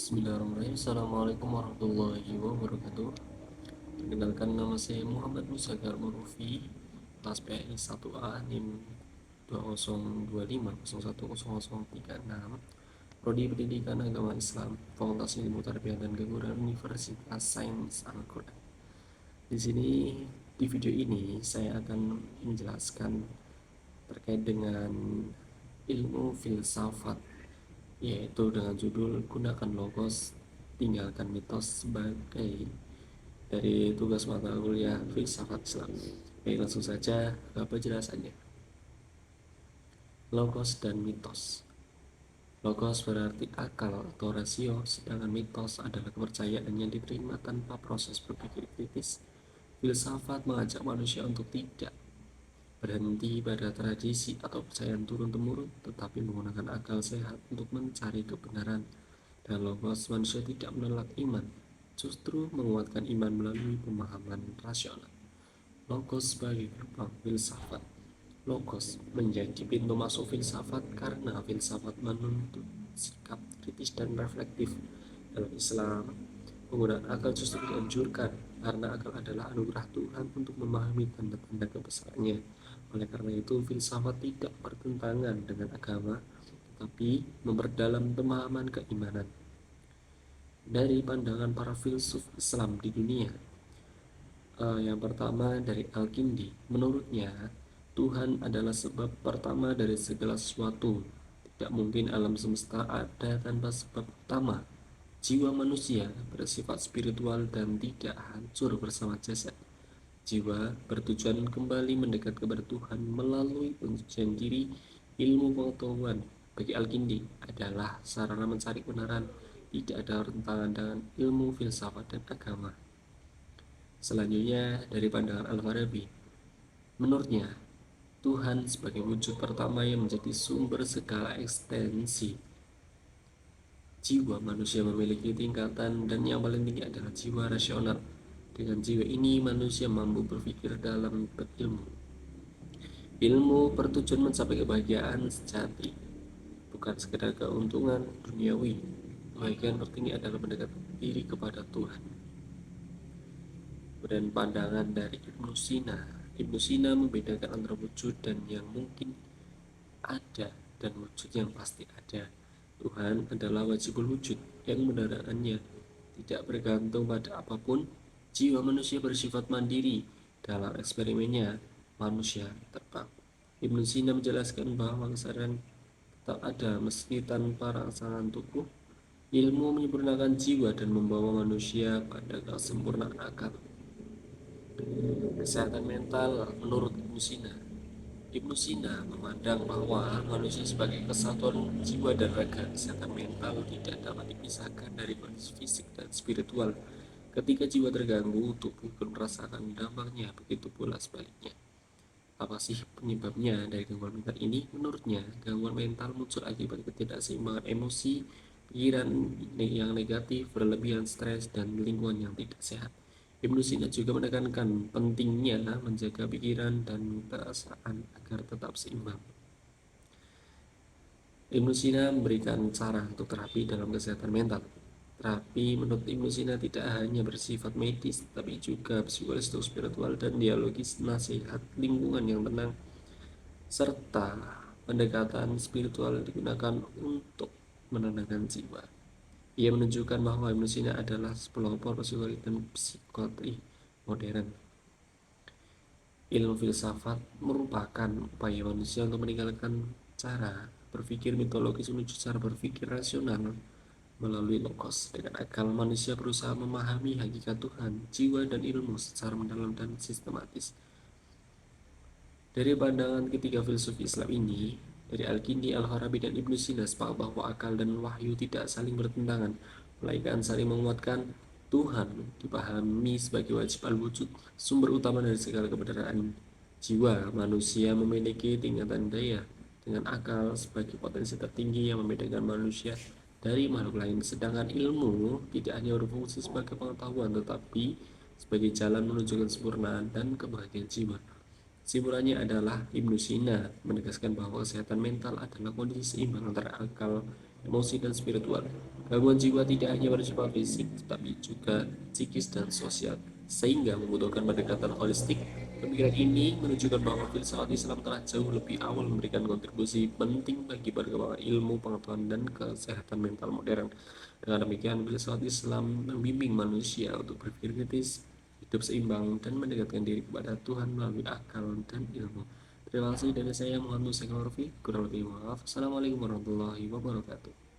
Bismillahirrahmanirrahim. Assalamualaikum warahmatullahi wabarakatuh. Perkenalkan, nama saya Muhammad Musa Garmarufi, kelas PI 1A NIM 2025010036, Prodi Pendidikan Agama Islam, Fakultas Ilmu Tarbiyah dan Keguruan, Universitas Sains Al-Quran. Di sini, di video ini saya akan menjelaskan terkait dengan ilmu filsafat, yaitu dengan judul gunakan logos, tinggalkan mitos, sebagai dari tugas mata kuliah filsafat Islam. Baik, langsung saja ke penjelasannya. Logos dan mitos. Logos berarti akal atau rasio, sedangkan mitos adalah kepercayaan yang diterima tanpa proses berpikir kritis. Filsafat mengajak manusia untuk tidak berhenti pada tradisi atau kepercayaan turun-temurun, tetapi menggunakan akal sehat untuk mencari kebenaran. Dan logos, manusia tidak menolak iman, justru menguatkan iman melalui pemahaman rasional. Logos sebagai gerbang filsafat. Logos menjadi pintu masuk filsafat karena filsafat menuntut sikap kritis dan reflektif. Dalam Islam, penggunaan akal justru dianjurkan karena akal adalah anugerah Tuhan untuk memahami tanda-tanda kebesarannya. Oleh karena itu, filsafat tidak bertentangan dengan agama, tetapi memperdalam pemahaman keimanan. Dari pandangan para filsuf Islam di dunia, yang pertama dari Al-Kindi, menurutnya Tuhan adalah sebab pertama dari segala sesuatu. Tidak mungkin alam semesta ada tanpa sebab utama. Jiwa manusia bersifat spiritual dan tidak hancur bersama jasad. Jiwa bertujuan kembali mendekat kepada Tuhan melalui pensucian diri. Ilmu pengetahuan bagi Al-Kindi adalah sarana mencari kebenaran. Tidak ada rentangan dengan ilmu filsafat dan agama. Selanjutnya dari pandangan Al-Farabi, menurutnya Tuhan sebagai wujud pertama yang menjadi sumber segala ekstensi. Jiwa manusia memiliki tingkatan dan yang paling tinggi adalah jiwa rasional. Dengan jiwa ini manusia mampu berpikir dalam berilmu. Ilmu bertujuan mencapai kebahagiaan sejati, bukan sekedar keuntungan duniawi. Kebahagiaan tertinggi adalah mendekatkan diri kepada Tuhan. Dan pandangan dari Ibnu Sina. Ibnu Sina membedakan antara wujud dan yang mungkin ada dan wujud yang pasti ada. Tuhan adalah wajibul wujud yang kebenaraannya tidak bergantung pada apapun. Jiwa manusia bersifat mandiri. Dalam eksperimennya, manusia terbang. Ibnu Sina menjelaskan bahwa kesadaran tetap ada meski tanpa rangsangan tubuh. Ilmu menyempurnakan jiwa dan membawa manusia pada kesempurnaan akal. Kesehatan mental menurut Ibnu Sina. Ibnu Sina memandang bahwa manusia sebagai kesatuan jiwa dan raga. Kesehatan mental tidak dapat dipisahkan dari kondisi fisik dan spiritual. Ketika jiwa terganggu, tubuh pun merasakan dampaknya, begitu pula sebaliknya. Apa sih penyebabnya dari gangguan mental ini? Menurutnya, gangguan mental muncul akibat ketidakseimbangan emosi, pikiran yang negatif, berlebihan stres, dan lingkungan yang tidak sehat. Ibnu Sina juga menekankan pentingnya menjaga pikiran dan perasaan agar tetap seimbang. Ibnu Sina memberikan cara untuk terapi dalam kesehatan mental. Terapi menurut Ibnu Sina tidak hanya bersifat medis, tapi juga psikologis, spiritual, dan dialogis, nasihat lingkungan yang tenang, serta pendekatan spiritual digunakan untuk menenangkan jiwa. Ia menunjukkan bahwa Ibnu Sina adalah pelopor psikologi dan psikotri modern. Ilmu filsafat merupakan upaya manusia untuk meninggalkan cara berpikir mitologis menuju cara berpikir rasional melalui logos. Dengan akal, manusia berusaha memahami hakikat Tuhan, jiwa, dan ilmu secara mendalam dan sistematis. Dari pandangan ketiga filsuf Islam ini, dari Al-Kindi, Al-Farabi, dan Ibnu Sina, sepakat bahwa akal dan wahyu tidak saling bertentangan, melainkan saling menguatkan. Tuhan dipahami sebagai wajib al-wujud, sumber utama dari segala kebenaran. Jiwa manusia memiliki tingkatan daya dengan akal sebagai potensi tertinggi yang membedakan manusia dari makhluk lain. Sedangkan ilmu tidak hanya berfungsi sebagai pengetahuan, tetapi sebagai jalan menuju kesempurnaan dan kebahagiaan jiwa. Kesimpulannya adalah Ibnu Sina menegaskan bahwa kesehatan mental adalah kondisi seimbang antara akal, emosi, dan spiritual. Gangguan jiwa tidak hanya bersifat fisik, tetapi juga psikis dan sosial, sehingga membutuhkan pendekatan holistik. Pemikiran ini menunjukkan bahwa filsafat Islam telah jauh lebih awal memberikan kontribusi penting bagi perkembangan ilmu, pengetahuan, dan kesehatan mental modern. Dengan demikian, filsafat Islam membimbing manusia untuk berpikir kritis, hidup seimbang, dan mendekatkan diri kepada Tuhan melalui akal dan ilmu. Terima kasih dari saya Muhammad Musa Kurang lebih maaf. Assalamualaikum warahmatullahi wabarakatuh.